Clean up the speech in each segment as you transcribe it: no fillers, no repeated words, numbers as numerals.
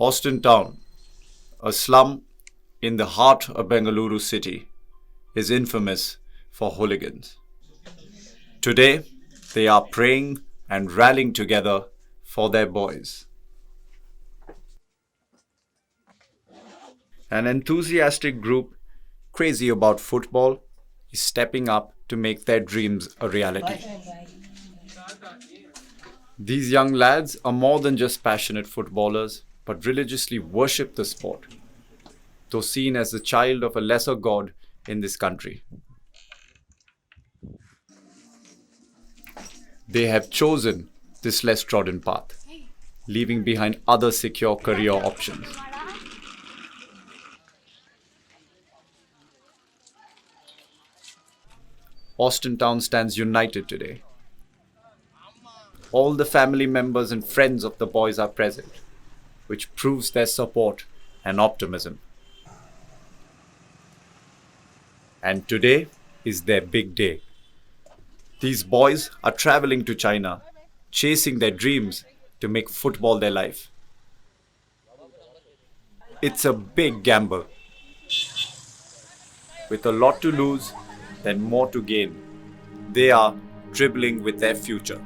Austin Town, a slum in the heart of Bengaluru city, is infamous for hooligans. Today, they are praying and rallying together for their boys. An enthusiastic group crazy about football is stepping up to make their dreams a reality. These young lads are more than just passionate footballers, but religiously worship the sport, though seen as the child of a lesser god in this country. They have chosen this less trodden path, leaving behind other secure career options. Austin Town stands united today. All the family members and friends of the boys are present, which proves their support and optimism. And today is their big day. These boys are traveling to China, chasing their dreams to make football their life. It's a big gamble. With a lot to lose, then more to gain. They are dribbling with their future.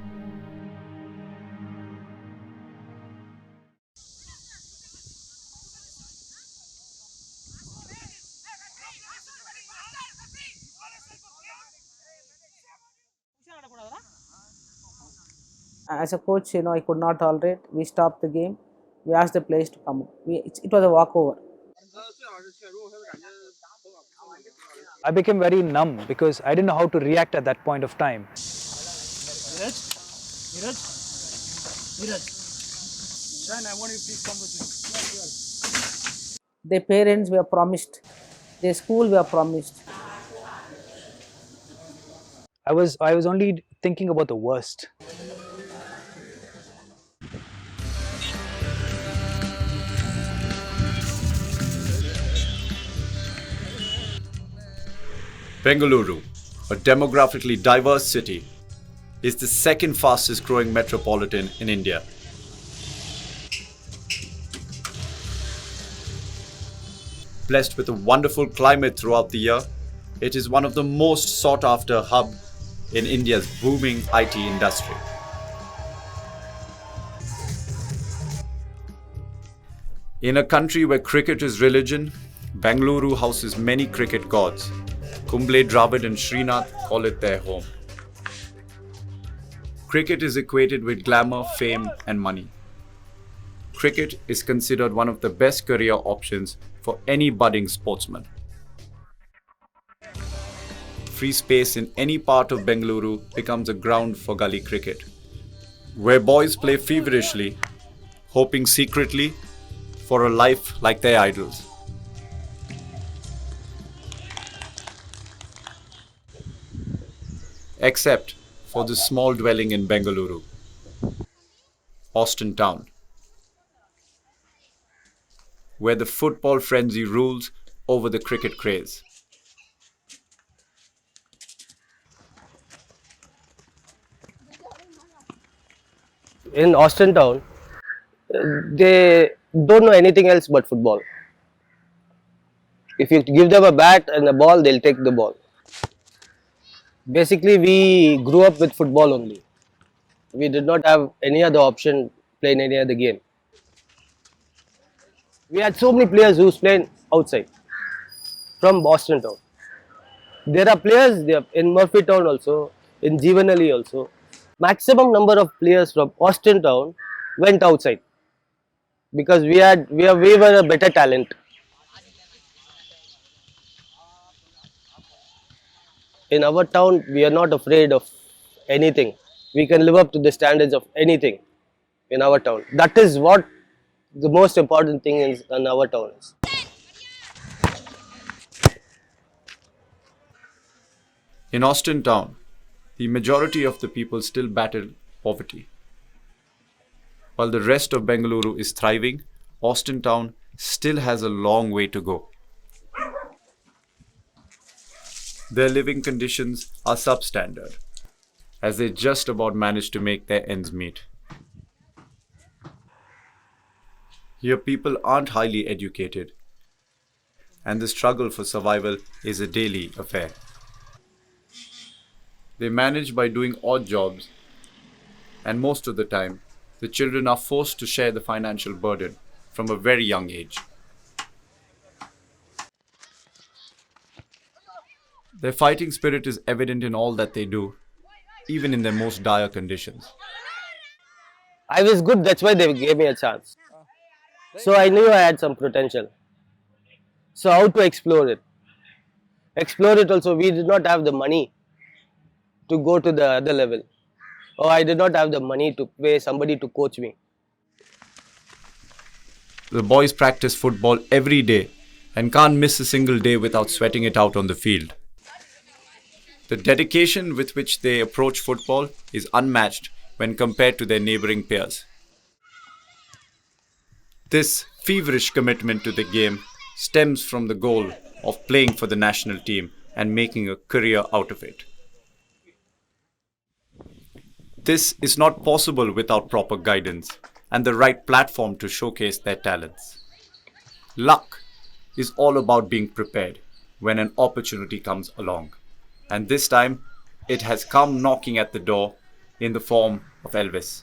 As a coach, I could not tolerate. We stopped the game. We asked the players to come. It was a walkover. I became very numb because I didn't know how to react at that point of time. Neeraj, Shayan, I want you to please come with me. Their parents were promised. Their school were promised. I was only thinking about the worst. Bengaluru, a demographically diverse city, is the second fastest growing metropolitan in India. Blessed with a wonderful climate throughout the year, it is one of the most sought after hub in India's booming IT industry. In a country where cricket is religion, Bengaluru houses many cricket gods. Kumble, Dravid and Srinath call it their home. Cricket is equated with glamour, fame and money. Cricket is considered one of the best career options for any budding sportsman. Free space in any part of Bengaluru becomes a ground for gully cricket, where boys play feverishly, hoping secretly for a life like their idols. Except for this small dwelling in Bengaluru, Austin Town, where the football frenzy rules over the cricket craze. In Austin Town, they don't know anything else but football. If you give them a bat and a ball, they'll take the ball. Basically, we grew up with football only. We did not have any other option playing any other game. We had so many players who's playing outside from Boston Town. There are players in Murphy Town also, in Jeevanali also. Maximum number of players from Austin Town went outside because we were a better talent. In our town, we are not afraid of anything. We can live up to the standards of anything in our town. That is what the most important thing in our town is. In Austin Town, the majority of the people still battle poverty. While the rest of Bengaluru is thriving, Austin Town still has a long way to go. Their living conditions are substandard, as they just about manage to make their ends meet. Here, people aren't highly educated, and the struggle for survival is a daily affair. They manage by doing odd jobs, and most of the time, the children are forced to share the financial burden from a very young age. Their fighting spirit is evident in all that they do, even in their most dire conditions. I was good, that's why they gave me a chance. So I knew I had some potential. So how to explore it? Explore it also, we did not have the money to go to the other level. Or I did not have the money to pay somebody to coach me. The boys practice football every day and can't miss a single day without sweating it out on the field. The dedication with which they approach football is unmatched when compared to their neighboring peers. This feverish commitment to the game stems from the goal of playing for the national team and making a career out of it. This is not possible without proper guidance and the right platform to showcase their talents. Luck is all about being prepared when an opportunity comes along. And this time, it has come knocking at the door in the form of Elvis.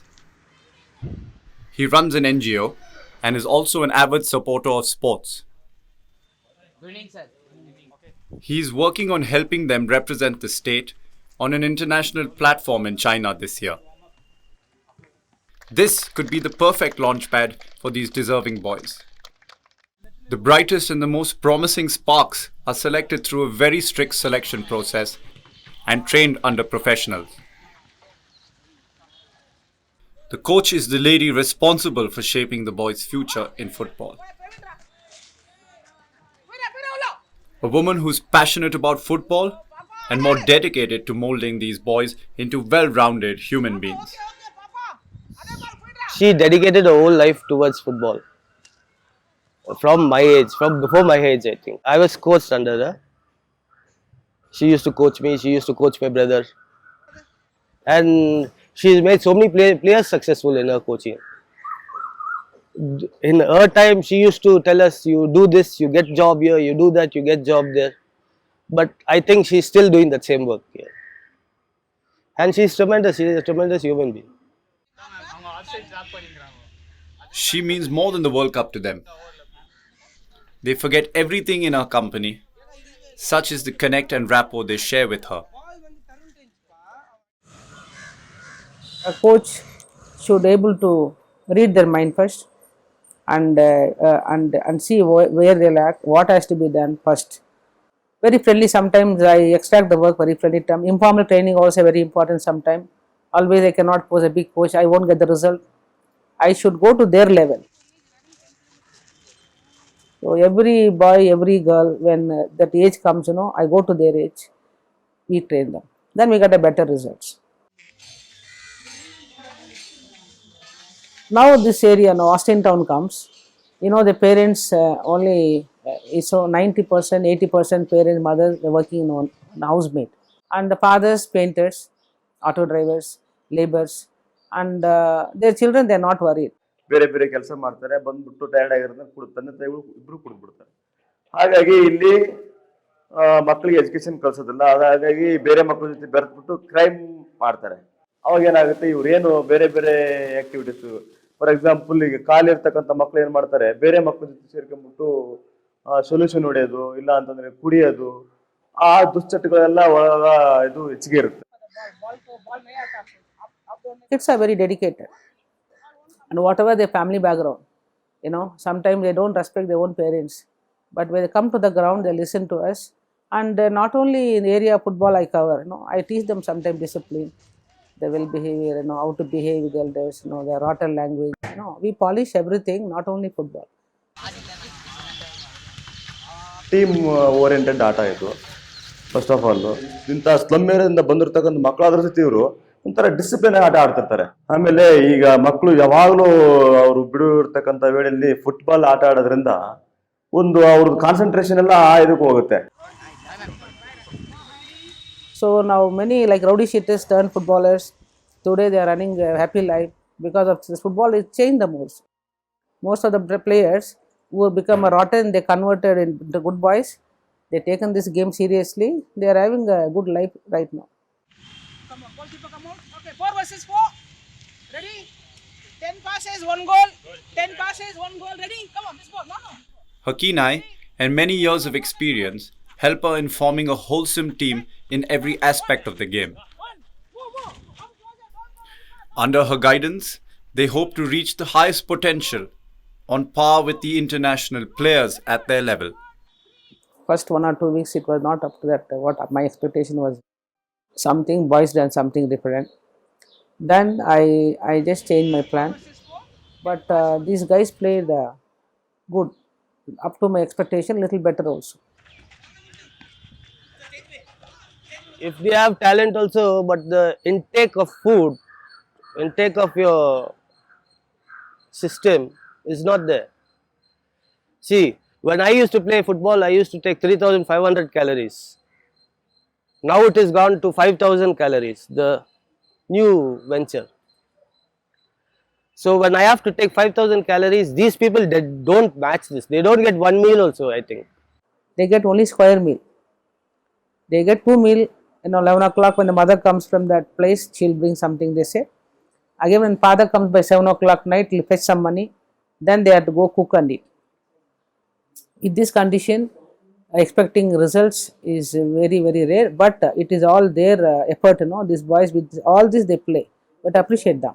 He runs an NGO and is also an avid supporter of sports. He is working on helping them represent the state on an international platform in China this year. This could be the perfect launchpad for these deserving boys. The brightest and the most promising sparks are selected through a very strict selection process and trained under professionals. The coach is the lady responsible for shaping the boys' future in football. A woman who's passionate about football and more dedicated to molding these boys into well-rounded human beings. She dedicated her whole life towards football. From my age, from before my age, I think. I was coached under her. She used to coach me, she used to coach my brother. And she's made so many players successful in her coaching. In her time, she used to tell us, you do this, you get job here, you do that, you get job there. But I think she's still doing that same work here. And she's tremendous, she is a tremendous human being. She means more than the World Cup to them. They forget everything in her company. Such is the connect and rapport they share with her. A coach should able to read their mind first and see where they lack, what has to be done first. Very friendly, sometimes I extract the work very friendly term. Informal training also very important sometimes. Always I cannot pose a big coach, I won't get the result. I should go to their level. So every boy, every girl, when that age comes, I go to their age, we train them. Then we get a better results. Now this area, now Austin town comes, the parents only, so 90%, 80% parents, mothers, they're working on housemaid. And the fathers, painters, auto drivers, laborers, and their children, they're not worried. ಬೇರೆ ಬೇರೆ ಕೆಲಸ ಮಾಡ್ತಾರೆ, ಬಂದ್ಬಿಟ್ಟು tired ಆಗಿರೋದನ್ನ ತಂದೆ ತಾಯಿಗಳು ಇಬ್ರು ಕುಡಿದ್ಬಿಡ್ತಾರೆ. ಹಾಗಾಗಿ ಇಲ್ಲಿ ಮಕ್ಕಳಿಗೆ ಎಜುಕೇಶನ್ ಕಳ್ಸೋದಿಲ್ಲ, ಹಾಗಾಗಿ ಬೇರೆ ಮಕ್ಕಳ ಜೊತೆ ಬೆರೆತ್ಬಿಟ್ಟು ಕ್ರೈಮ್ ಮಾಡ್ತಾರೆ. ಅವಾಗ ಏನಾಗುತ್ತೆ, ಇವ್ರೇನು ಬೇರೆ ಬೇರೆ ಆಕ್ಟಿವಿಟೀಸ್, ಫಾರ್ ಎಕ್ಸಾಂಪಲ್ ಈಗ ಕಾಲಿರ್ತಕ್ಕಂಥ ಮಕ್ಳು ಏನ್ ಮಾಡ್ತಾರೆ, ಬೇರೆ ಮಕ್ಕಳ ಜೊತೆ ಸೇರ್ಕೊಂಡ್ಬಿಟ್ಟು ಸೊಲ್ಯೂಷನ್ ಹೊಡೆಯೋದು, ಇಲ್ಲ ಅಂತಂದ್ರೆ ಕುಡಿಯೋದು, ಆ ದುಶ್ಚಟಗಳೆಲ್ಲ ಒಳಗ ಇದು ಹೆಚ್ಚಿಗೆ ಇರುತ್ತೆ. Kids are very dedicated, and whatever their family background, sometimes they don't respect their own parents, but when they come to the ground, they listen to us. And not only in the area of football I cover, I teach them sometimes discipline, the well behavior, how to behave with elders, their rotten language. We polish everything, not only football. Team oriented ಆಟ ಇದು. First of all ಇಂಥ slum ಏರಿಯಾದಿಂದ ಬಂದಿರ್ತಕ್ಕಂಥ ಮಕ್ಕಳಾದ್ರ ಜೊತೆ ಇವರು ಒಂಥರ discipline ಆಟ ಆಡ್ತಿರ್ತಾರೆ. ಆಮೇಲೆ ಈಗ ಮಕ್ಕಳು ಯಾವಾಗಲೂ ಅವರು ಬಿಡುವಿರ್ತಕ್ಕಂಥ ವೇಳೆಯಲ್ಲಿ ಫುಟ್ಬಾಲ್ ಆಟ ಆಡೋದ್ರಿಂದ ಒಂದು ಅವ್ರದ್ದು ಕಾನ್ಸಂಟ್ರೇಷನ್ ಎಲ್ಲ ಇದಕ್ಕೆ ಹೋಗುತ್ತೆ. So now many like rowdy shitters turn footballers. Today they are running a happy life because of this football. It changed the most. Most of the players who have become a rotten, they converted into good boys. They taken this game seriously. They are having a good life right now. Come on, goalkeeper, come on. Okay, 4 versus 4. Ready? 10 passes, 1 goal. 10 passes, 1 goal. Ready? Come on, this ball. No, no. Her keen eye and many years of experience help her in forming a wholesome team in every aspect of the game. Under her guidance, they hope to reach the highest potential on par with the international players at their level. First 1 or 2 weeks, it was not up to that. What my expectation was, something boys done something different. Then I just changed my plan. But these guys played good, up to my expectation, little better also. If they have talent also, but the intake of food, intake of your system is not there. See, when I used to play football, I used to take 3,500 calories. Now it is gone to 5,000 calories, the new venture. So when I have to take 5,000 calories, these people, they don't match this. They don't get one meal also, I think. They get only square meal. They get 2 meal. 11 o'clock when the mother comes from that place, she'll bring something, they say. Again, when father comes by 7 o'clock night, he'll fetch some money. Then they have to go cook and eat. In this condition, expecting results is very, very rare. But it is all their effort, These boys, with all this they play. But appreciate them.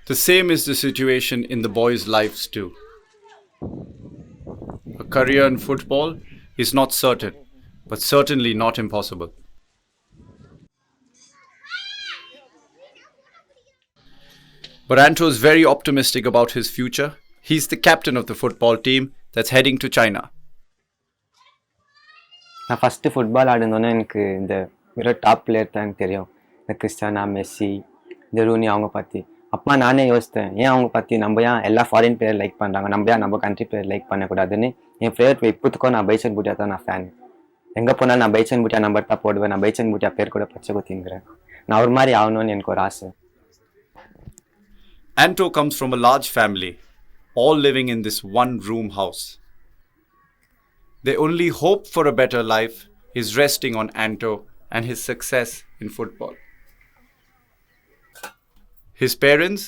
The same is the situation in the boys' lives too. A career in football is not certain, but certainly not impossible. But Anto is very optimistic about his future. He's the captain of the football team that's heading to China. நான் first football ஆடுனோன்னே எனக்கு இந்த வெறும் top player தான் எனக்கு தெரியும். இந்த Christiana, Messi, இந்த Rooney அவங்க பற்றி. அப்பா நானே யோசித்தேன், ஏன் அவங்க பற்றி நம்ம ஏன் எல்லா ஃபாரின் பிளேயர் லைக் பண்ணுறாங்க, நம்ம ஏன் நம்ம கண்ட்ரி பிளேயர் லைக் பண்ணக்கூடாதுன்னு என் ஃபேவரட் இப்போத்துக்கும் நான் பைச்சன் பூட்டியா தான் நான் ஃபேன். எங்கே போனாலும் நான் பைச்சன் பூட்டியா நம்பர் தான் போடுவேன். நான் பைச்சன் பூட்டியா பேர் கூட பச்சை குத்திங்கிறேன். நான் ஒரு மாதிரி ஆகணும்னு எனக்கு ஒரு ஆசை. Anto comes from a large family, all living in this one-room house. Their only hope for a better life is resting on Anto and his success in football. His parents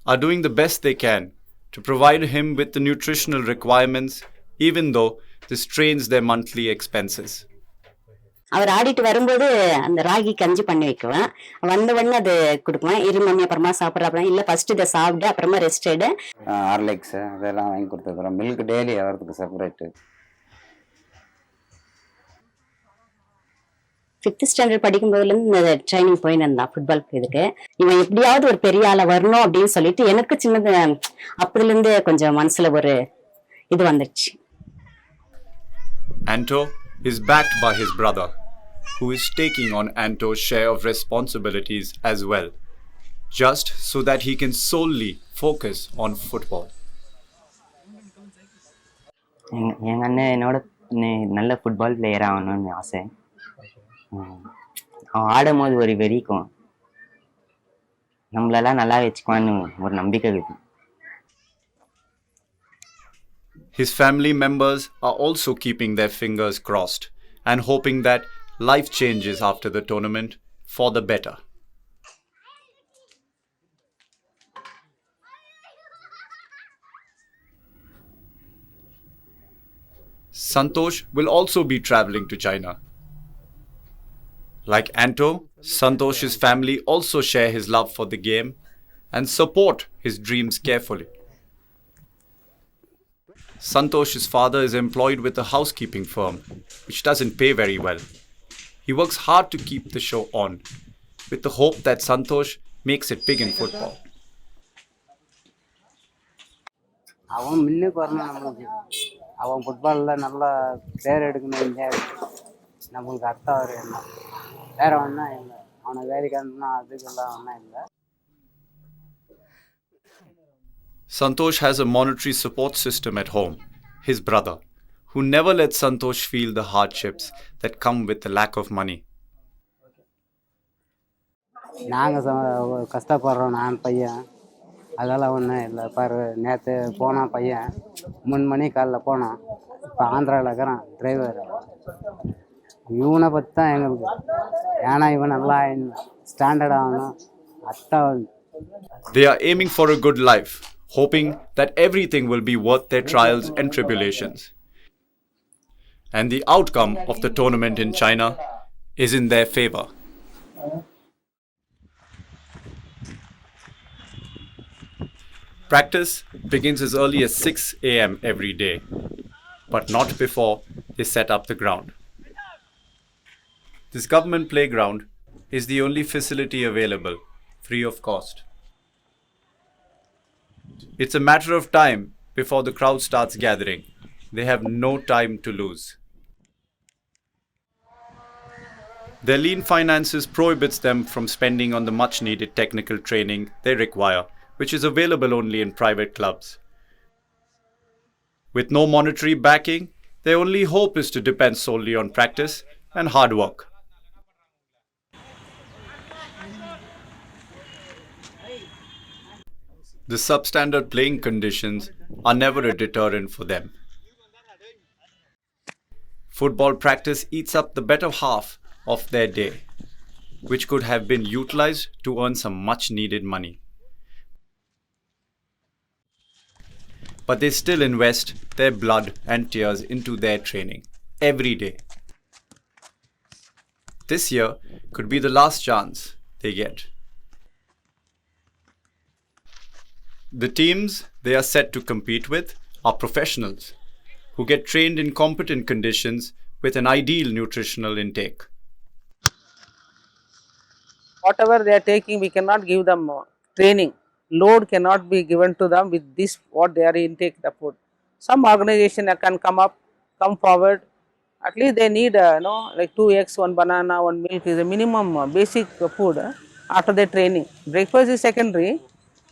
are doing the best they can to provide him with the nutritional requirements, even though this strains their monthly expenses. அவர் ஆடிட்டு வரும்போது அந்த ராகி கஞ்சி பண்ணி வைக்குவேன். வந்த உடனே அது கொடுக்குவேன். Mummy அப்புறமா சாப்பிட்றாப்பா, இல்லை ஃபர்ஸ்ட் இதை சாப்பிட்டு அப்புறமா ரெஸ்ட் எடு. ஹார்லிக்ஸ் அதெல்லாம் வாங்கி கொடுத்துருக்குறோம். மில்க் டெய்லி அவருக்கு செப்பரேட்டு. 5th ஸ்டாண்டர்ட் படிக்கும்போதுலேருந்து இந்த ட்ரைனிங் போயின்னு இருந்தான் ஃபுட்பால் இதுக்கு. இவன் எப்படியாவது ஒரு பெரிய ஆளை வரணும் அப்படின்னு சொல்லிட்டு எனக்கு சின்னது அப்பதுலேருந்து கொஞ்சம் மனசுல ஒரு இது வந்துடுச்சு. Anto is backed by his brother, who is taking on Anto's share of responsibilities as well, just so that he can solely focus on football. எங்கள் அண்ணன் என்னோட நல்ல ஃபுட்பால் பிளேயர் ஆகணும்னு ஆசை. அவன் ஆடும் போது ஒரு வெறிக்கும், நம்மளெல்லாம் நல்லா வச்சுக்குவான்னு ஒரு நம்பிக்கை இருக்கு. His family members are also keeping their fingers crossed and hoping that life changes after the tournament for the better. Santosh will also be traveling to China. Like Anto, Santosh's family also share his love for the game and support his dreams carefully. Santosh's father is employed with a housekeeping firm, which doesn't pay very well. He works hard to keep the show on, with the hope that Santosh makes it big in football. அவன் முன்னுக்கு வரணும், நம்மளுக்கு அவன் ஃபுட்பாலில் நல்லா பேர் எடுக்கணும். இந்தியாவுக்கு நம்மளுக்கு அர்த்தம் ஒரு எண்ணம், வேற ஒன்றும் இல்லை. அவனை வேலைக்கு அனுப்புனா அதுக்கெல்லாம் ஒன்றும் இல்லை. Santosh has a monetary support system at home, his brother, who never lets Santosh feel the hardships that come with the lack of money. நாங்கள் கஷ்டப்படுறோம், நான் பையன். அதெல்லாம் ஒன்றும் இல்லை. பாரு, நேற்று போனான் பையன், 3 மணி காலைல போனான், இப்போ ஆந்திராவில் இருக்கிறான் டிரைவர். இவனை பற்றி தான் எங்களுக்கு, ஏன்னா இவன் நல்லா ஸ்டாண்டர்ட் ஆகணும். அத்தான் They are aiming for a good life, hoping that everything will be worth their trials and tribulations. And the outcome of the tournament in China is in their favor. Practice begins as early as 6 a.m. every day, but not before they set up the ground. This government playground is the only facility available, free of cost. It's a matter of time before the crowd starts gathering. They have no time to lose. Their lean finances prohibits them from spending on the much needed technical training they require, which is available only in private clubs. With no monetary backing, their only hope is to depend solely on practice and hard work. The substandard playing conditions are never a deterrent for them. Football practice eats up the better half of their day, which could have been utilized to earn some much needed money. But they still invest their blood and tears into their training every day. This year could be the last chance they get. The teams they are set to compete with are professionals who get trained in competent conditions with an ideal nutritional intake. Whatever they are taking, we cannot give them training. Load cannot be given to them with this, what they are intake the food. Some organization can come forward. At least they need, like 2 eggs, 1 banana, 1 milk is a minimum basic food after their training. Breakfast is secondary.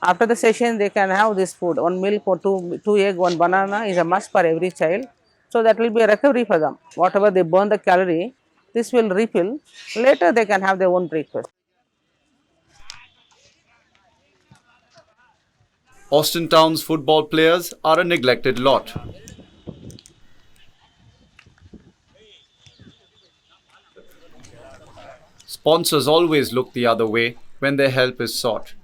After the session, they can have this food. 1 milk or 2 egg, 1 banana is a must for every child. So that will be a recovery for them. Whatever they burn the calorie, this will refill. Later they can have their own breakfast. Austin Town's football players are a neglected lot. Sponsors always look the other way when their help is sought.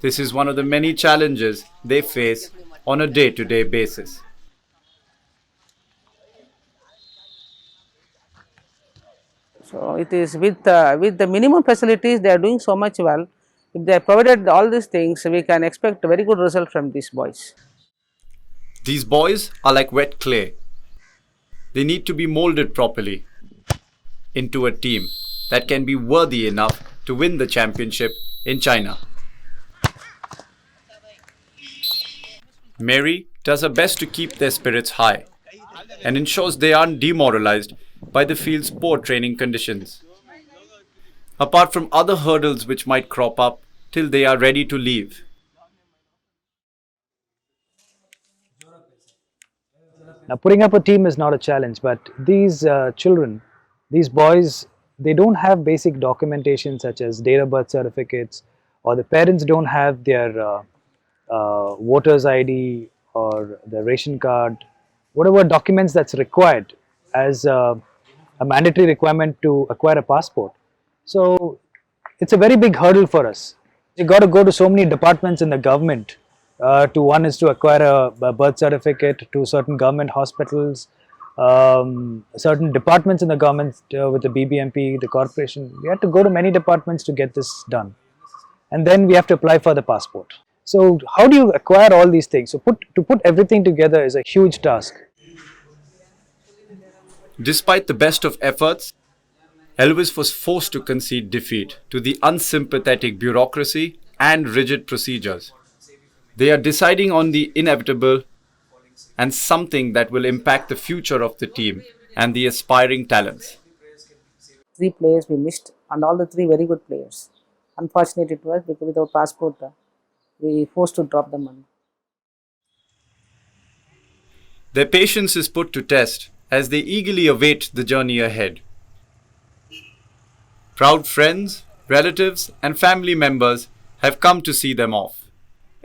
This is one of the many challenges they face on a day-to-day basis. So it is with the minimum facilities they are doing so much well. If they are provided all these things, we can expect a very good result from these boys. These boys are like wet clay. They need to be molded properly into a team that can be worthy enough to win the championship in China. Mary does her best to keep their spirits high and ensures they aren't demoralized by the field's poor training conditions. Apart from other hurdles which might crop up till they are ready to leave. Now, putting up a team is not a challenge, but these children, these boys, they don't have basic documentation such as date of birth certificates, or the parents don't have their voter's ID or the ration card, whatever documents that's required as a mandatory requirement to acquire a passport. So it's a very big hurdle for us. You got to go to so many departments in the government. One is to acquire a birth certificate, to certain government hospitals, certain departments in the government with the BBMP, the corporation. We have to go to many departments to get this done. And then we have to apply for the passport. So how do you acquire all these things? So to put everything together is a huge task. Despite the best of efforts, Elvis was forced to concede defeat to the unsympathetic bureaucracy and rigid procedures. They are deciding on the inevitable and something that will impact the future of the team and the aspiring talents. 3 players we missed, and all the 3 very good players. Unfortunate it was because without passport, we forced to drop the money. Their patience is put to test as they eagerly await the journey ahead. Proud friends, relatives, and family members have come to see them off.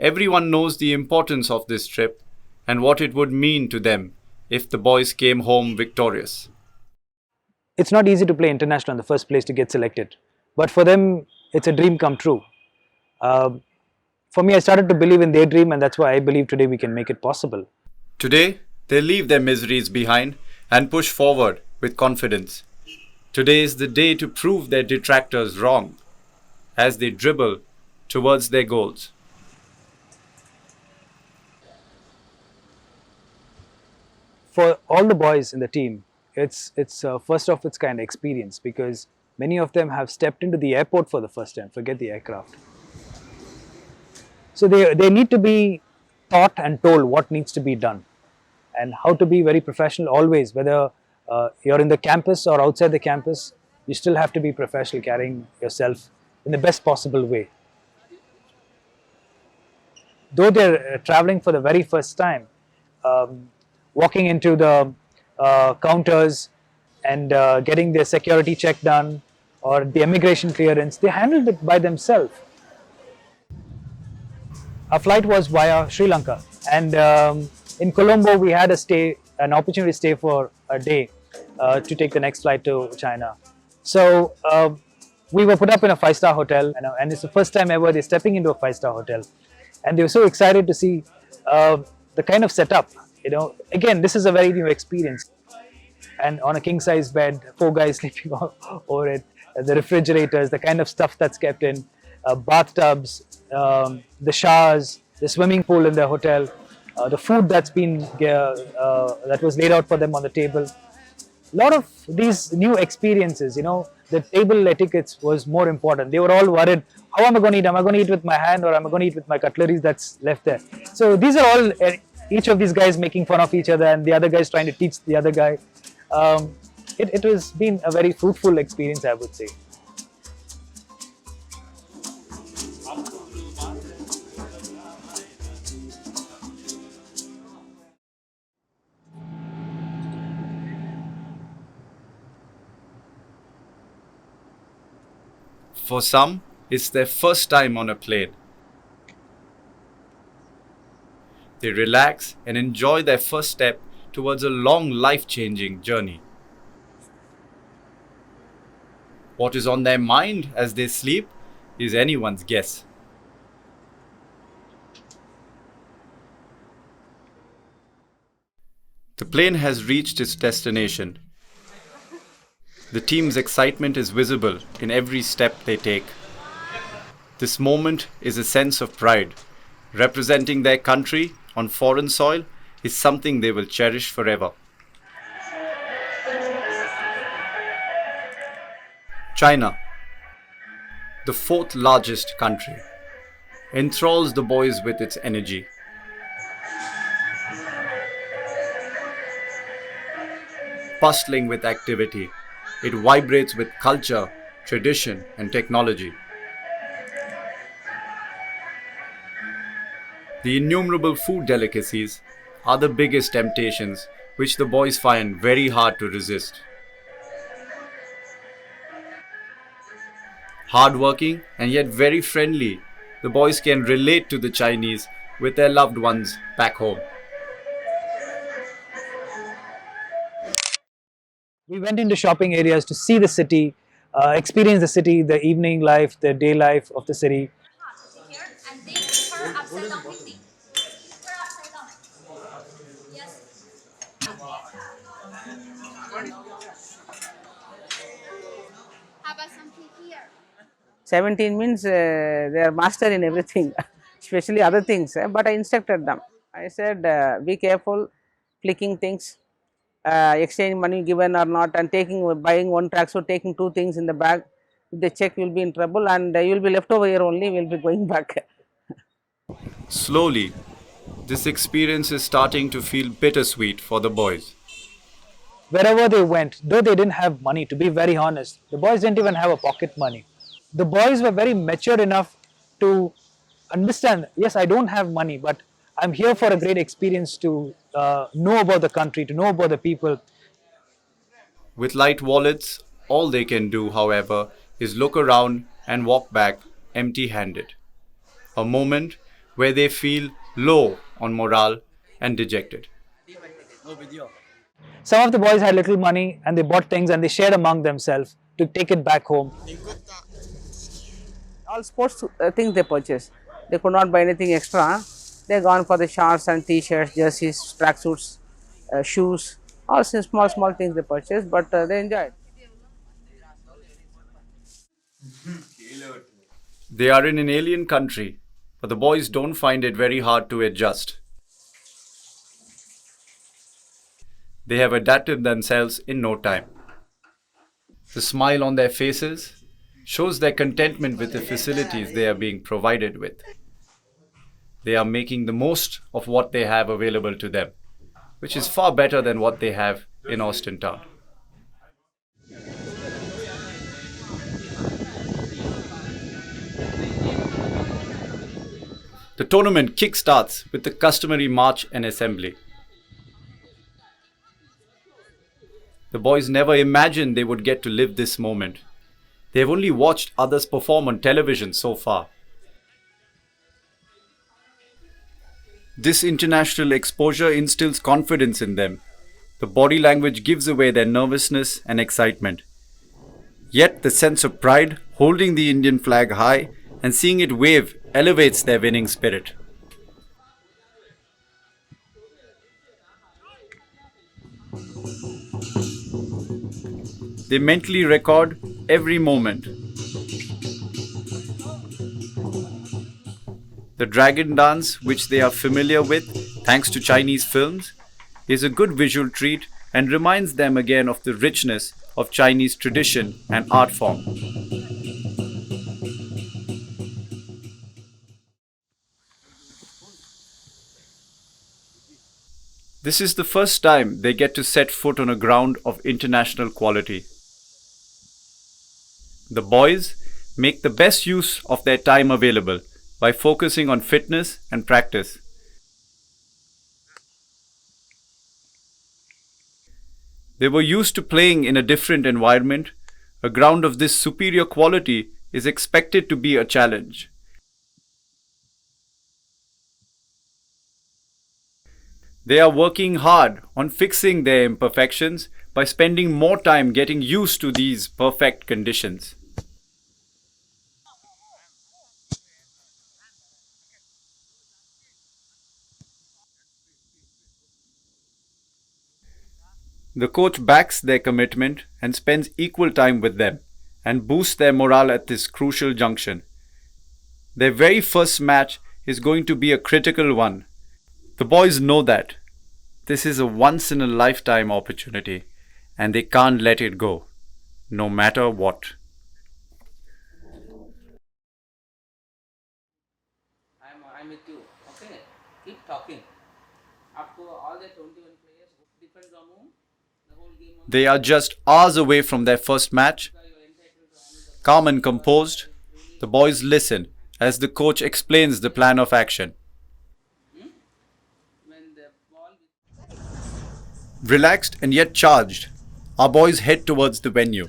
Everyone knows the importance of this trip and what it would mean to them if the boys came home victorious. It's not easy to play international in the first place to get selected, but for them, it's a dream come true. For me, I started to believe in their dream, and that's why I believe today we can make it possible. Today, they leave their miseries behind and push forward with confidence. Today is the day to prove their detractors wrong as they dribble towards their goals. For all the boys in the team, it's a first of its kind experience because many of them have stepped into the airport for the first time, forget the aircraft. So they need to be taught and told what needs to be done and how to be very professional always, whether you're in the campus or outside the campus, you still have to be professional, carrying yourself in the best possible way. Though they're traveling for the very first time, walking into the counters and getting their security check done or the immigration clearance, they handled it by themselves. Our flight was via Sri Lanka, and in Colombo we had an opportunity to stay for a day to take the next flight to China. So we were put up in a 5-star hotel, and it's the first time ever they're stepping into a 5-star hotel, and they were so excited to see the kind of setup. Again, this is a very new experience, and on a king-size bed, 4 guys sleeping over it, the refrigerators, the kind of stuff that's kept in, bathtubs, the showers, the swimming pool in the hotel, the food that was laid out for them on the table. A lot of these new experiences, the table etiquettes was more important. They were all worried, how am I going to eat? Am I going to eat with my hand or am I going to eat with my cutlery that's left there? So these are all, each of these guys making fun of each other and the other guys trying to teach the other guy. It has been a very fruitful experience, I would say. For some, it's their first time on a plane. They relax and enjoy their first step towards a long life-changing journey. What is on their mind as they sleep is anyone's guess. The plane has reached its destination. The team's excitement is visible in every step they take. This moment is a sense of pride. Representing their country on foreign soil is something they will cherish forever. China, the 4th largest country, enthralls the boys with its energy. Bustling with activity, it vibrates with culture, tradition, and technology. The innumerable food delicacies are the biggest temptations which the boys find very hard to resist. Hardworking and yet very friendly, the boys can relate to the Chinese with their loved ones back home. We went into shopping areas to see the city, experience the city, the evening life, the day life of the city. Here and then turn upside down quickly. Turn upside down. Yes. How about something here? 17 means they are master in everything, especially other things. But I instructed them. I said, be careful flicking things, exchange money given or not, and buying one tracksuit, taking 2 things in the bag. If they check, you'll be in trouble, and you'll be left over here only. We'll be going back. Slowly, this experience is starting to feel bittersweet for the boys. Wherever they went, though they didn't have money, to be very honest, the boys didn't even have a pocket money. The boys were very mature enough to understand, yes, I don't have money, but I'm here for a great experience to know about the country, to know about the people. With light wallets, all they can do, however, is look around and walk back empty-handed. A moment where they feel low on morale and dejected. Some of the boys had little money and they bought things and they shared among themselves to take it back home. All sports things they purchase. They could not buy anything extra. They gone for the shorts and t-shirts, jerseys, tracksuits, shoes. All small things they purchase, but they enjoyed. They are in an alien country, but the boys don't find it very hard to adjust. They have adapted themselves in no time. The smile on their faces shows their contentment with the facilities they are being provided with. They are making the most of what they have available to them, which is far better than what they have in Austin town. The tournament kickstarts with the customary march and assembly. The boys never imagined they would get to live this moment. They have only watched others perform on television so far. This international exposure instills confidence in them. The body language gives away their nervousness and excitement. Yet the sense of pride holding the Indian flag high and seeing it wave elevates their winning spirit. They mentally record every moment. The dragon dance, which they are familiar with thanks to Chinese films, is a good visual treat and reminds them again of the richness of Chinese tradition and art form. This is the first time they get to set foot on a ground of international quality. The boys make the best use of their time available by focusing on fitness and practice. They were used to playing in a different environment. A ground of this superior quality is expected to be a challenge. They are working hard on fixing their imperfections by spending more time getting used to these perfect conditions. The coach backs their commitment and spends equal time with them and boosts their morale at this crucial junction. Their very first match is going to be a critical one. The boys know that. This is a once-in-a-lifetime opportunity and they can't let it go, no matter what. I'm with you. Okay, keep talking. Up to all the 21 players, depends on whom the whole game. They are just hours away from their first match. Calm and composed, the boys listen as the coach explains the plan of action. Relaxed and yet charged, our boys head towards the venue.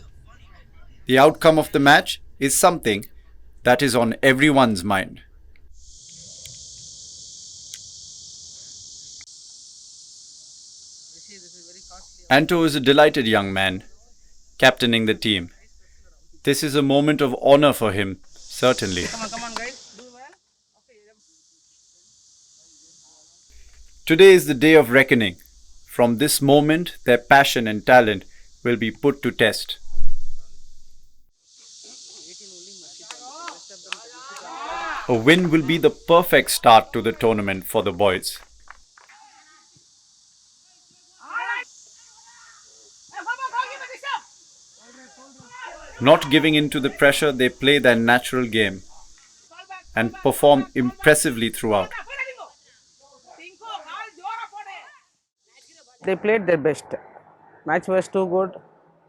The outcome of the match is something that is on everyone's mind. Anto is a delighted young man, captaining the team. This is a moment of honor for him, certainly. Come on, guys, do well. Today is the day of reckoning. From this moment, their passion and talent will be put to test. A win will be the perfect start to the tournament for the boys. Not giving in to the pressure, they play their natural game and perform impressively throughout. They played their best. Match was too good,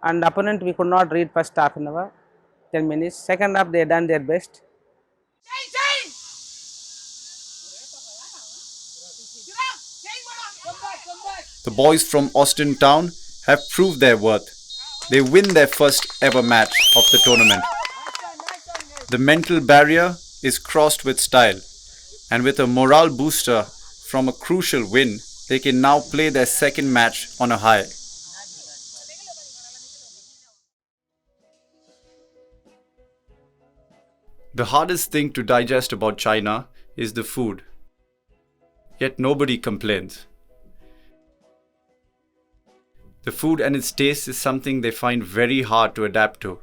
and opponent we could not read first half an hour, 10 minutes. Second half they done their best. The boys from Austin town have proved their worth. They win their first ever match of the tournament. The mental barrier is crossed with style, and with a morale booster from a crucial win, they can now play their second match on a high. The hardest thing to digest about China is the food. Yet nobody complains. The food and its taste is something they find very hard to adapt to.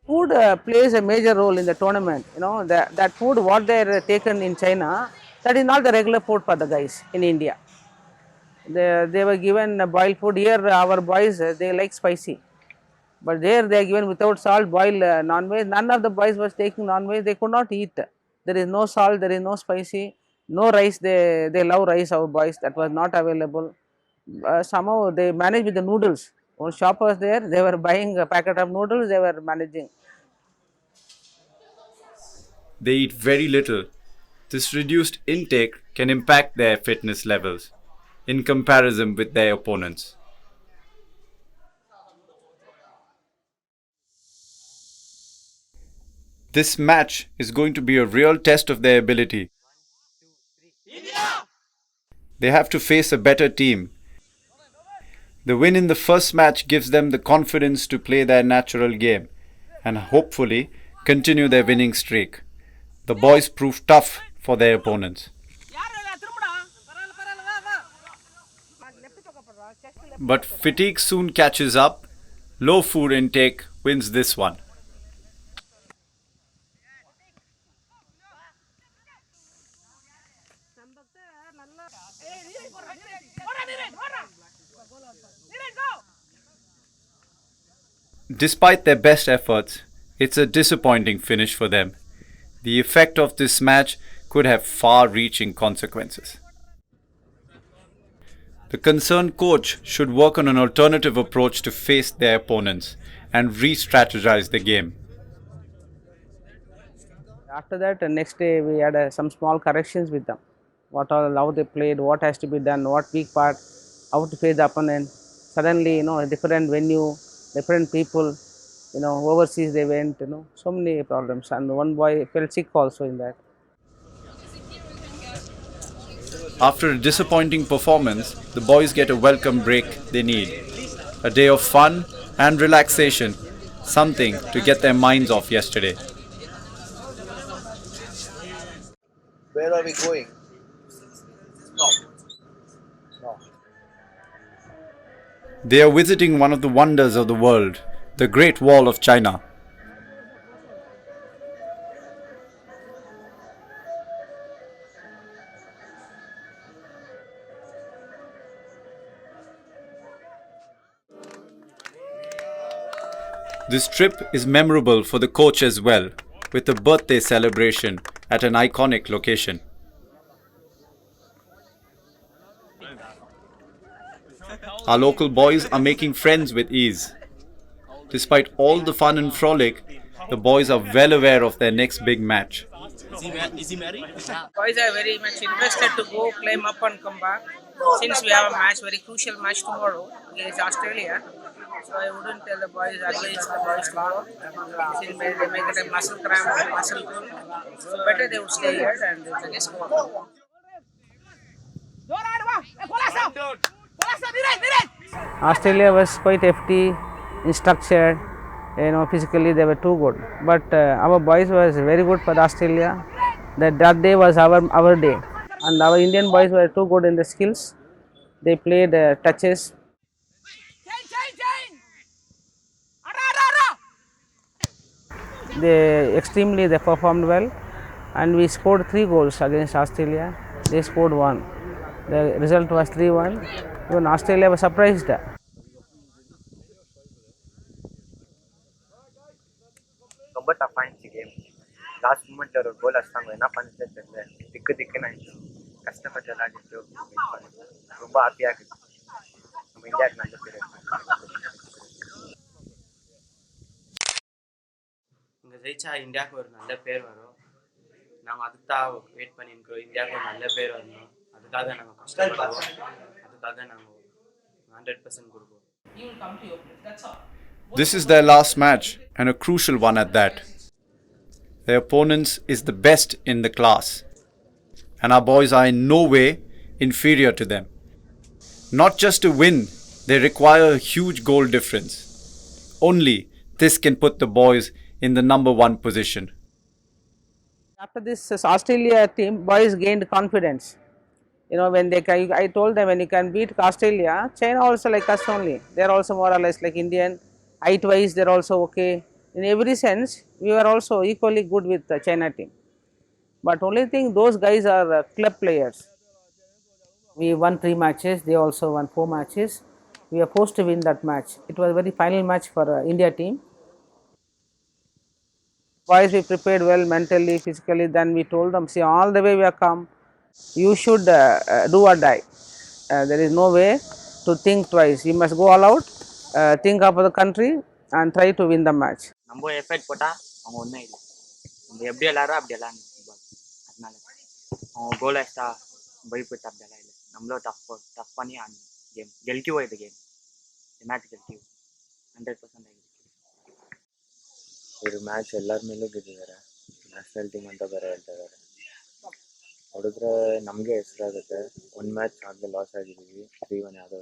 Food plays a major role in the tournament. You know, that food what they're taken in China, that is not the regular food for the guys in India. They were given boiled food. Here our boys, they like spicy. But there they are given without salt, boiled non-veg. None of the boys was taking non-veg. They could not eat. There is no salt, there is no spicy, no rice. They love rice, our boys. That was not available. Somehow they managed with the noodles. One shop was there. They were buying a packet of noodles. They were managing. They eat very little. This reduced intake can impact their fitness levels in comparison with their opponents. This match is going to be a real test of their ability. They have to face a better team. The win in the first match gives them the confidence to play their natural game and hopefully continue their winning streak. The boys proved tough for their opponents. But fatigue soon catches up. Low food intake wins this one. Despite their best efforts, it's a disappointing finish for them. The effect of this match could have far-reaching consequences. The concerned coach should work on an alternative approach to face their opponents and re-strategize the game. After that, next day we had some small corrections with them. How they played, what has to be done, what weak part, how to face the opponent. Suddenly, a different venue, different people, overseas they went, so many problems. And one boy fell sick also in that. After a disappointing performance, the boys get a welcome break they need. A day of fun and relaxation, something to get their minds off yesterday. Where are we going? No. They are visiting one of the wonders of the world, the Great Wall of China. This trip is memorable for the coach as well, with a birthday celebration at an iconic location. Our local boys are making friends with ease. Despite all the fun and frolic, the boys are well aware of their next big match. Is he married? Boys are very much interested to go climb up and come back. Since we have a match, very crucial match tomorrow against Australia. So I wouldn't tell the boys, advise the boys to go. Since they may get a muscle cramp, muscle pull. So better they would stay here and they just go. Australia was quite hefty, structured, physically they were too good. But our boys was very good for Australia. That day was our day. And our Indian boys were too good in the skills. They played touches. They performed well, and we scored 3 goals against Australia. They scored 1. The result was 3-1. Even Australia was surprised. ரொம்ப tough ஆயிடுச்சு game. Last மூமெண்ட்ல ஒரு கோல் அடிச்சாங்க, என்ன பண்ணுறது தெரியல. திக்குன்னு ஆயிடுச்சு. கஷ்டப்பட்டு விளையாடிட்டு ரொம்ப ஹாப்பியாக இருக்குது. நம்ம இந்தியாவுக்கு நல்ல பேர் இங்கே ஜெயிச்சா இந்தியாவுக்கு ஒரு நல்ல பேர் வரும். நாங்கள் அதுக்கு தான் வெயிட் பண்ணியிருக்கிறோம். இந்தியாவுக்கு ஒரு நல்ல பேர் வரணும். அதுக்காக நாங்கள் கஷ்டப்படுவோம். அதுக்காக நாங்கள் 100% கொடுப்போம். This is their last match and a crucial one at that. their opponents is the best in the class, and our boys are in no way inferior to them. Not just to win, they require a huge goal difference. Only this can put the boys in the number one position. After this Australia team, boys gained confidence. You know, when I told them when you can beat Australia, China also like us only. They are also more or less like Indian. Height wise, they are also okay. In every sense, we were also equally good with the China team. But only thing, those guys are club players. We won 3 matches. They also won 4 matches. We are forced to win that match. It was a very final match for India team. Boys, we prepared well mentally, physically. Then we told them, see, all the way we have come. You should do or die. There is no way to think twice. You must go all out, think of the country, and try to win the match. நம்ம effort போட்டால் அவங்க ஒன்றும் இல்லை. நம்ம எப்படி எல்லாரும் அப்படி விளாட்ணும் football. அதனால அவங்க கோல் எக்ஸ்ட்ரா பயப்பட்டு அப்படியெல்லாம் இல்லை. நம்மளும் டஃப் பண்ணி ஆடணும் கேம். ಗೆಲ್ತೀವೋ ಇದು ಗೇಮ್. ಈ ಮ್ಯಾಚ್ ಗೆಲ್ತೀವಿ 100% ಆಗಿ. ಇವರು ಮ್ಯಾಚ್ ಎಲ್ಲರ ಮೇಲೂ ಗೆದ್ದಿದ್ದಾರೆ. ನ್ಯಾಷನಲ್ ಟೀಮ್ ಅಂತ ಬೇರೆ ಹೇಳ್ತಾ ಇದ್ದಾರೆ. ಹೊಡೆದ್ರೆ ನಮಗೆ ಹೆಸರಾಗುತ್ತೆ. ಒಂದು ಮ್ಯಾಚ್ ಆಗಲೇ ಲಾಸ್ ಆಗಿದ್ದೀವಿ 3-1 ಯಾವುದೋ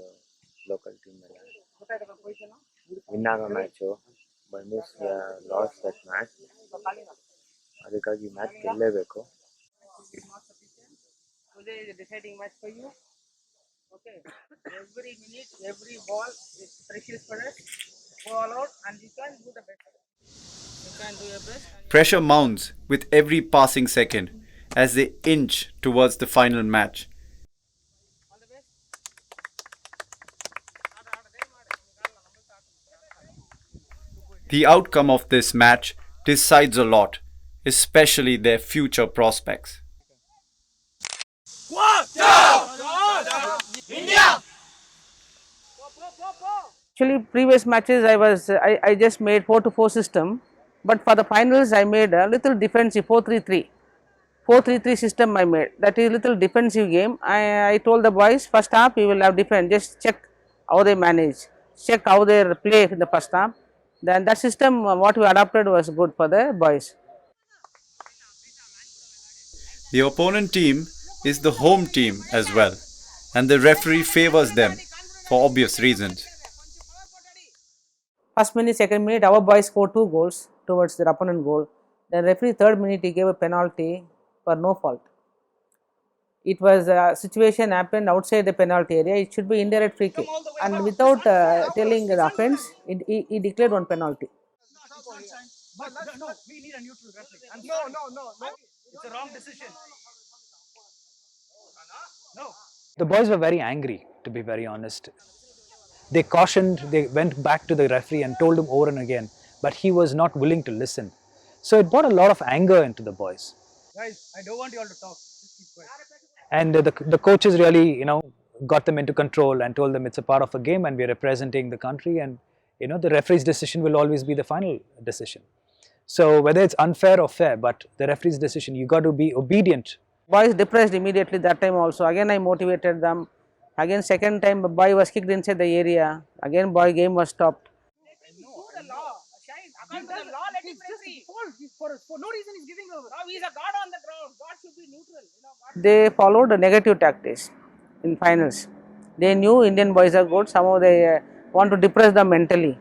ಲೋಕಲ್ ಟೀಮ್ ಮೇಲೆ. ವಿನ್ ಆಗೋ match by miss loss that match. ಅದಕ್ಕಾಗಿ match ಗೆಲ್ಲೇಬೇಕು. Pressure mounts with every passing second as they inch towards the final match. The outcome of this match decides a lot, especially their future prospects. Actually, previous matches I just made 4-4 system, but for the finals I made a little defensive 4-3-3. 4-3-3 system I made. That is little defensive game. I told the boys, first half we will have defense. Just check how they manage, check how they play in the first half. Then that system what we adopted was good for the boys. The opponent team is the home team as well, and the referee favors them for obvious reasons. First minute, second minute, our boys scored 2 goals towards their opponent goal. Then referee third minute he gave a penalty for no fault. It was a situation happened outside the penalty area. It should be indirect free kick, and without telling the offence, he declared one penalty. No, we need a neutral referee. No. It's a wrong decision. No. The boys were very angry, to be very honest. They cautioned, they went back to the referee and told him over and again, but he was not willing to listen. So it brought a lot of anger into the boys. Guys, I don't want you all to talk. Just keep quiet. And the coaches really, got them into control and told them it's a part of a game and we're representing the country, and the referee's decision will always be the final decision. So whether it's unfair or fair, but the referee's decision, you got to be obedient. Boys depressed immediately that time also. Again I motivated them. Again second time the boy was kicked inside the area. Again boy game was stopped. For no reason he's giving over. Now he's a god on the ground. God should be neutral. They followed negative tactics in finals. They knew Indian boys are good. Somehow they want to depress them mentally.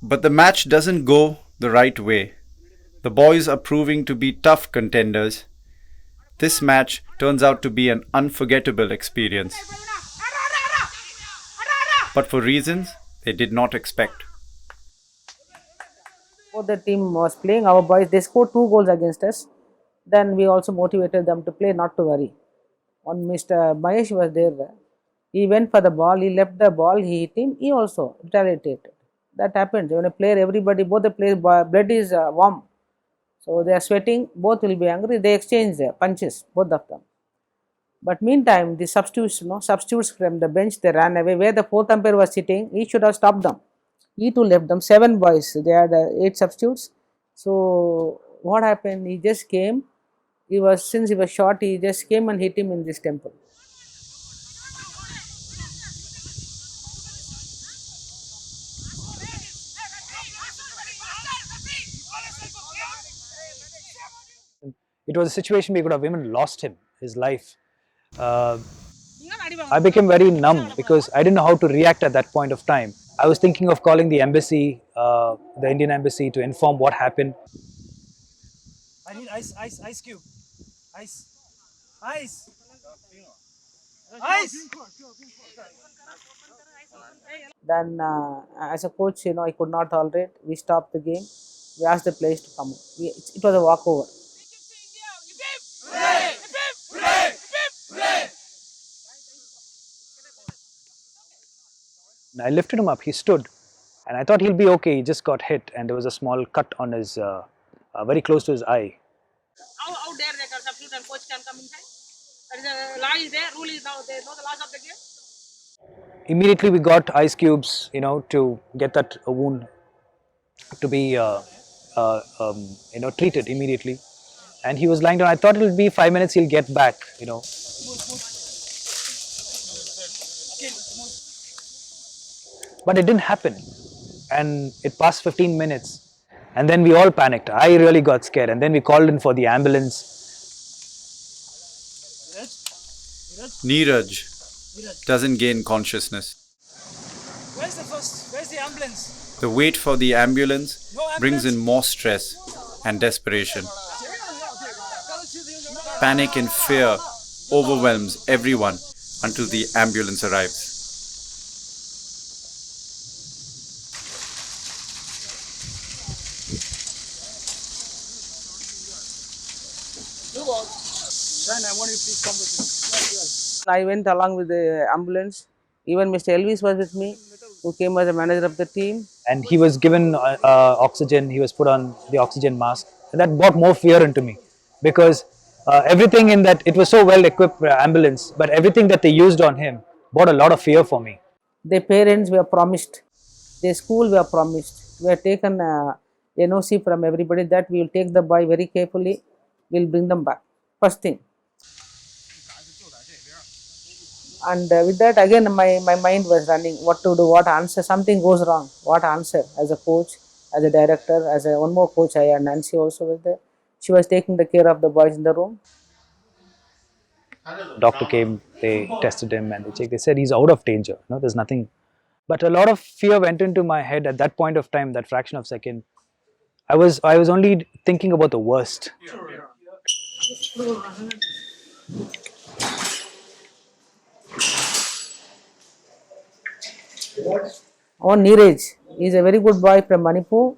But the match doesn't go the right way. The boys are proving to be tough contenders. This match turns out to be an unforgettable experience, but for reasons they did not expect. Before the team was playing, our boys, they scored 2 goals against us. Then we also motivated them to play, not to worry. One Mr. Mahesh was there. He went for the ball, he left the ball, he hit him, he also retaliated. That happens when a player, everybody, both the players, blood is warm. So they are sweating, both will be angry, they exchange punches, both of them. But meantime, the substitutes from the bench, they ran away. Where the 4th umpire was sitting, he should have stopped them. He too left them, 7 boys, they had 8 substitutes. So what happened, he just came, since he was short, he just came and hit him in this temple. it was a situation we could have even lost him, his life. I became very numb because I didn't know how to react at that point of time. I was thinking of calling the embassy, the Indian embassy, to inform what happened. I need ice cube. Ice. Then, as a coach, I could not tolerate. We stopped the game. We asked the players to come. It was a walkover. And I lifted him up. He stood, and I thought he'll be okay. He just got hit, and there was a small cut on his, very close to his eye. How dare they can substitute and coach can come inside? There is a law is there, rule is now there, know the laws of the game. Immediately, we got ice cubes, to get that wound to be, treated immediately. And he was lying down. I thought it'll be 5 minutes. He'll get back. But it didn't happen, and it passed 15 minutes, and then we all panicked. I really got scared, and then we called in for the ambulance. Neeraj doesn't gain consciousness. Where's the ambulance? The wait for the ambulance brings in more stress and desperation. Panic and fear overwhelms everyone until the ambulance arrives. I want you to please come with me. I went along with the ambulance. Even Mr. Elvis was with me, who came as the manager of the team. And he was given oxygen. He was put on the oxygen mask. And that brought more fear into me, because everything in that, it was so well equipped ambulance, but everything that they used on him brought a lot of fear for me. Their parents were promised, their school were promised. We have taken NOC from everybody that we will take the boy very carefully, we will bring them back. First thing. And with that, again, my mind was running, what to do, what answer, something goes wrong, what answer, as a coach, as a director, one more coach, I and Nancy also was there. She was taking the care of the boys in the room. Doctor came, they tested him, and they checked. They said he's out of danger. There's nothing. But a lot of fear went into my head at that point of time, that fraction of a second. I was only thinking about the worst. Neeraj is a very good boy from Manipur,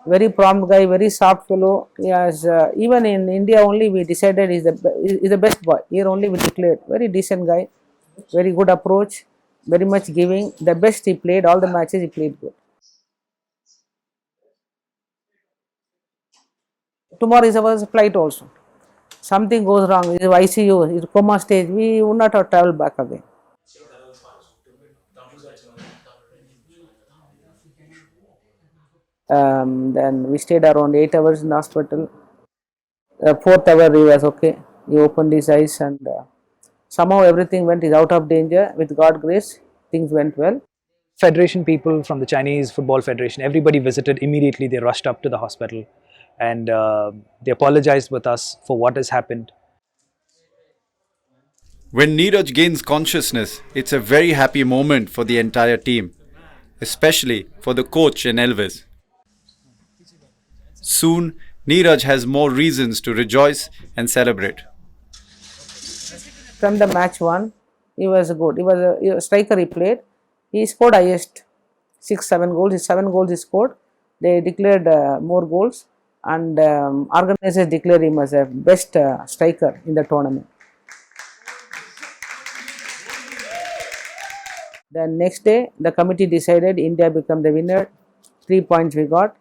very prompt guy, very soft fellow. He has, even in India only we decided he's the best boy. Here only we declared, very decent guy, very good approach, very much giving. The best he played, all the matches he played good. Tomorrow is our flight also. Something goes wrong, is ICU, is coma stage, we would not have traveled back again. Then we stayed around 8 hours in the hospital. Fourth hour he was okay. He opened his eyes, and somehow everything went, is out of danger. With God's grace, things went well. Federation people from the Chinese Football Federation, everybody visited immediately. They rushed up to the hospital, and they apologized with us for what has happened. When Neeraj gains consciousness, it's a very happy moment for the entire team, especially for the coach and Elvis. Soon, Neeraj has more reasons to rejoice and celebrate. From the match one, he was good. He was a striker, he played. He scored highest, 6-7 goals. 7 goals he scored. They declared more goals, and organizers declared him as a best striker in the tournament. Then next day, the committee decided India become the winner. 3 points we got.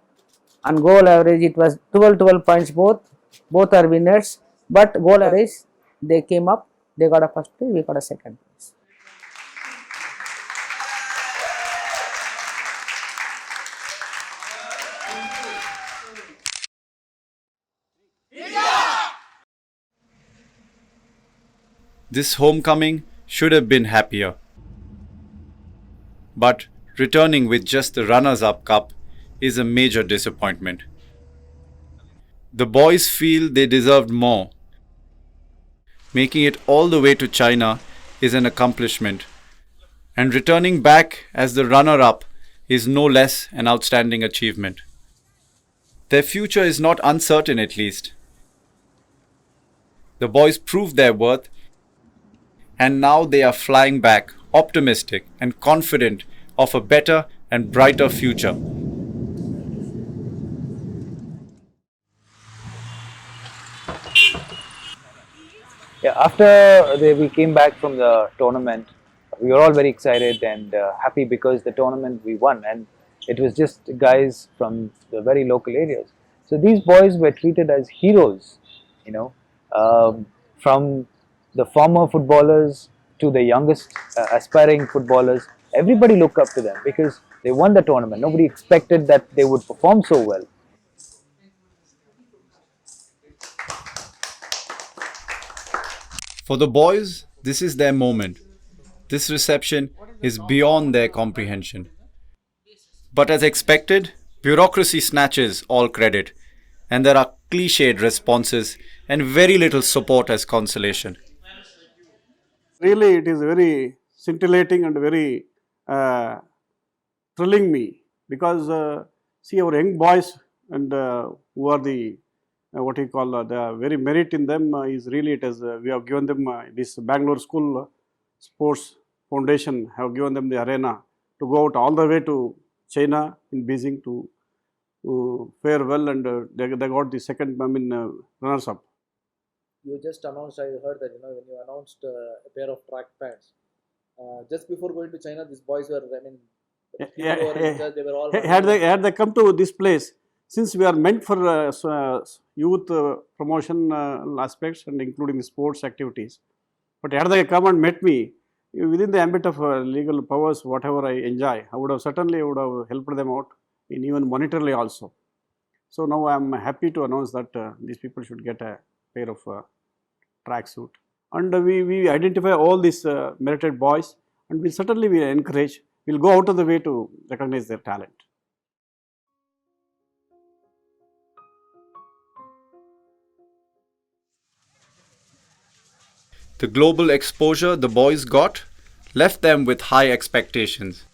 And goal average, it was 12 points both are winners, but goal average, they came up, they got a first place, we got a second place. This homecoming should have been happier. But returning with just the runners-up cup is a major disappointment. The boys feel they deserved more. Making it all the way to China is an accomplishment, and returning back as the runner-up is no less an outstanding achievement. Their future is not uncertain, at least. The boys proved their worth, and now they are flying back, optimistic and confident of a better and brighter future. Yeah, after we came back from the tournament, we were all very excited and happy because the tournament we won, and it was just guys from the very local areas. So these boys were treated as heroes, you know, from the former footballers to the youngest aspiring footballers. Everybody looked up to them because they won the tournament. Nobody expected that they would perform so well. For the boys, this is their moment. This reception is beyond their comprehension. But as expected, bureaucracy snatches all credit, and there are cliched responses and very little support as consolation. Really, it is very scintillating and very thrilling me because see our young boys and who are the what you call the very merit in them is really it is we have given them this Bangalore School Sports Foundation have given them the arena to go out all the way to China in Beijing to fare well, and they got the second runners up. You just announced, I heard that, when you announced a pair of track pants, just before going to China, these boys were, they were all... Had they come to this place, since we are meant for youth promotion aspects and including sports activities, but had they come and met me, within the ambit of legal powers, whatever I enjoy, I would have certainly helped them out in even monetarily also. So now I am happy to announce that these people should get a pair of tracksuit, and we identify all these merited boys, and we certainly will encourage, we'll go out of the way to recognize their talent. The global exposure the boys got left them with high expectations.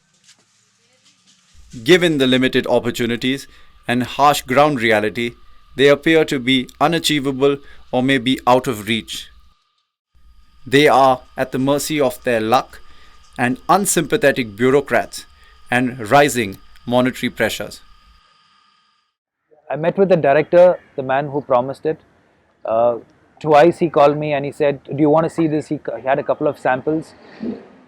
Given the limited opportunities and harsh ground reality, they appear to be unachievable or may be out of reach. They are at the mercy of their luck and unsympathetic bureaucrats and rising monetary pressures. I met with the director, the man who promised it. Twice he called me and he said, do you want to see this? He had a couple of samples,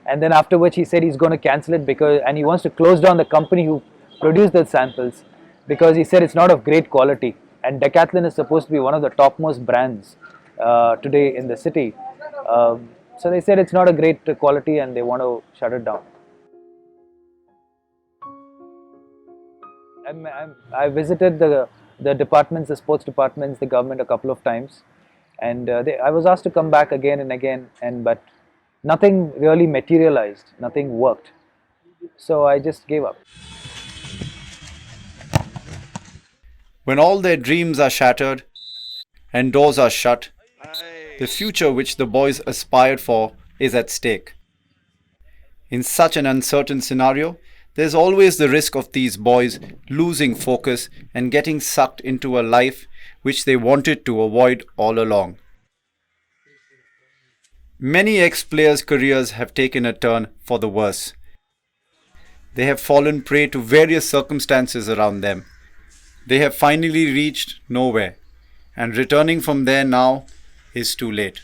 and then after which he said he's going to cancel it and he wants to close down the company who produced the samples because he said it's not of great quality, and Decathlon is supposed to be one of the topmost brands today in the city. So they said it's not a great quality and they want to shut it down. I visited the departments, the sports departments, the government a couple of times, and I was asked to come back again and again, but nothing really materialized, nothing worked. So I just gave up. When all their dreams are shattered and doors are shut, the future which the boys aspired for is at stake. In such an uncertain scenario, there's always the risk of these boys losing focus and getting sucked into a life which they wanted to avoid all along. Many ex-players' careers have taken a turn for the worse. They have fallen prey to various circumstances around them. They have finally reached nowhere, and returning from there now is too late.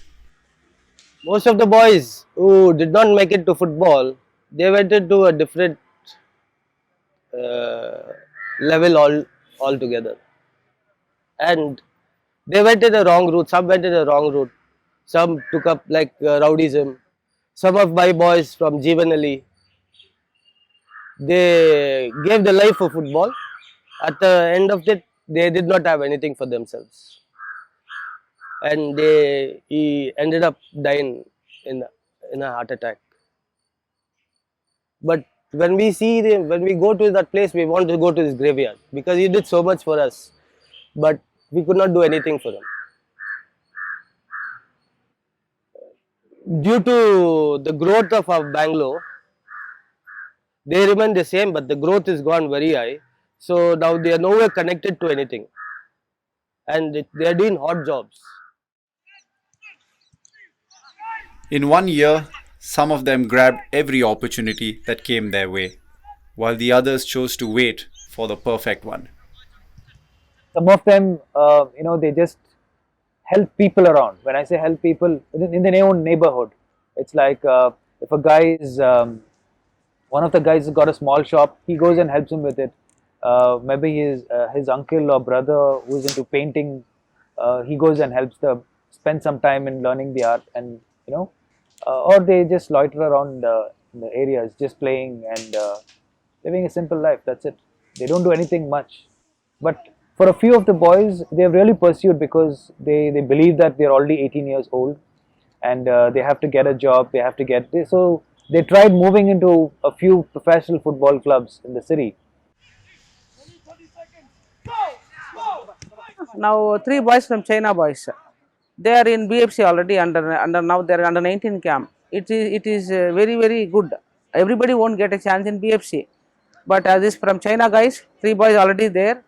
Most of the boys who did not make it to football, they went into a different level altogether, and they went in the wrong route. Some went in the wrong route. Some took up like rowdyism. Some of my boys from Jeevanali, they gave their life for football. At the end of it, they did not have anything for themselves, and he ended up dying in a heart attack. But when we when we go to that place, we want to go to this graveyard because he did so much for us. But We could not do anything for them. Due to the growth of our Bangalore, they remain the same, but the growth is gone very high. So now they are nowhere connected to anything, and they are doing odd jobs. In 1 year, some of them grabbed every opportunity that came their way, while the others chose to wait for the perfect one. Some of them, they just help people around. When I say help people, in their own neighborhood, it's like if a guy is, one of the guys has got a small shop, he goes and helps him with it. Maybe his uncle or brother who's into painting, he goes and helps them spend some time in learning the art, and or they just loiter around in the areas, just playing and living a simple life. That's it. They don't do anything much. But for a few of the boys, they have really pursued because they believe that they're already 18 years old and they have to get a job, they have to get this. So they tried moving into a few professional football clubs in the city. Now 3 boys from China boys, they are in BFC already under now they are under 19 camp. It is very good. Everybody won't get a chance in BFC, but this from China guys, 3 boys already there.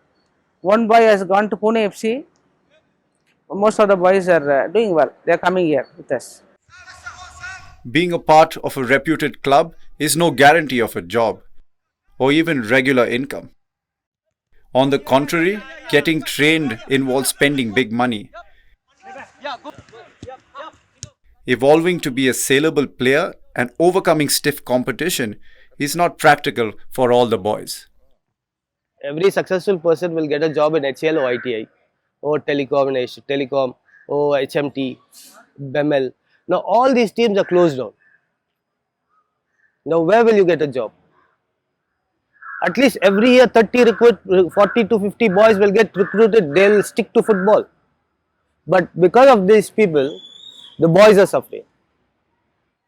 One boy has gone to Pune FC. Most of the boys are doing well. They are coming here with us. Being a part of a reputed club is no guarantee of a job or even regular income. On the contrary, getting trained involves spending big money. Evolving to be a saleable player and overcoming stiff competition is not practical for all the boys. Every successful person will get a job in HCL or ITI or telecom or HMT, BEML. Now all these teams are closed down. Now where will you get a job? At least every year 40 to 50 boys will get recruited. They will stick to football. But because of these people, the boys are suffering.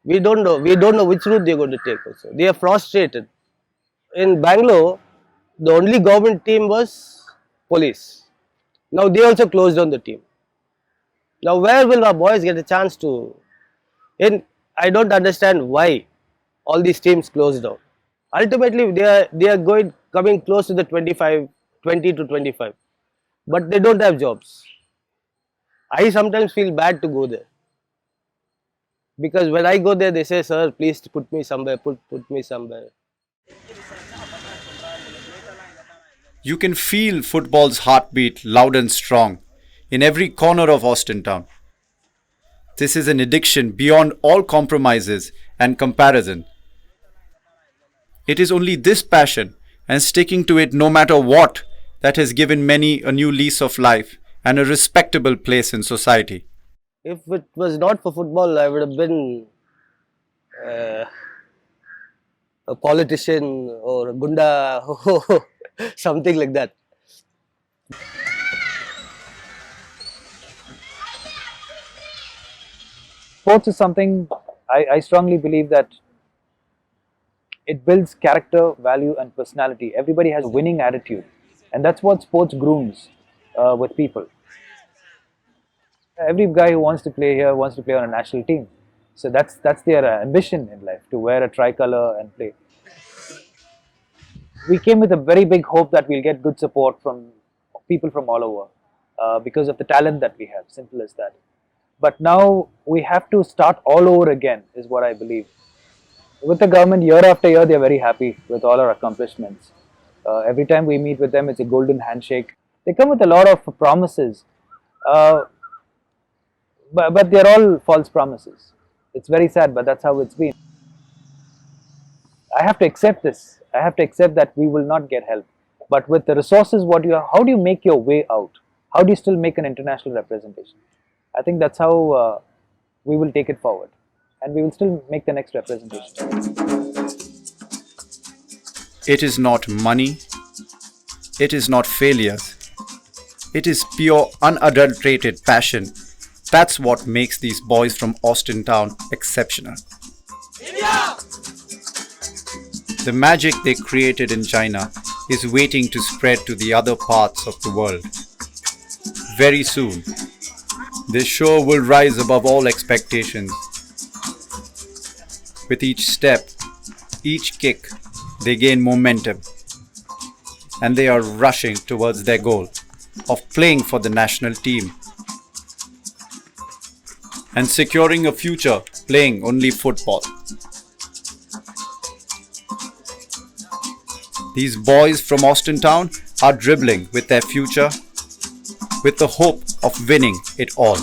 We don't know which route they are going to take also. They are frustrated. In Bangalore, the only government team was police. Now they also closed down the team. Now where will our boys get a chance to? And I don't understand why all these teams closed down. Ultimately, they are coming close to the 20 to 25, but they don't have jobs. I sometimes feel bad to go there because when I go there, they say, "Sir, please put me somewhere. Put me somewhere." You can feel football's heartbeat loud and strong in every corner of Austin town. This is an addiction beyond all compromises and comparison. It is only this passion and sticking to it no matter what that has given many a new lease of life and a respectable place in society. If it was not for football, I would have been a politician or a gunda, something like that. Sports is something I strongly believe that it builds character, value and personality. Everybody has a winning attitude, and that's what sports grooms with people. Every guy who wants to play here wants to play on a national team. So that's their ambition in life, to wear a tricolor and play. We came with a very big hope that we'll get good support from people from all over because of the talent that we have, simple as that. But now we have to start all over again is what I believe. With the government, year after year, they're very happy with all our accomplishments. Every time we meet with them, it's a golden handshake. They come with a lot of promises, but they're all false promises. It's very sad, but that's how it's been. I have to accept this. I have to accept that we will not get help. But with the resources, how do you make your way out? How do you still make an international representation? I think that's how we will take it forward. And we will still make the next representation. It is not money. It is not failures. It is pure, unadulterated passion. That's what makes these boys from Austin town exceptional. India! The magic they created in China is waiting to spread to the other parts of the world. very soon. This show will rise above all expectations. With each step, each kick, they gain momentum, and they are rushing towards their goal of playing for the national team and securing a future playing only football. These boys from Austin Town are dribbling with their future, with the hope of winning it all.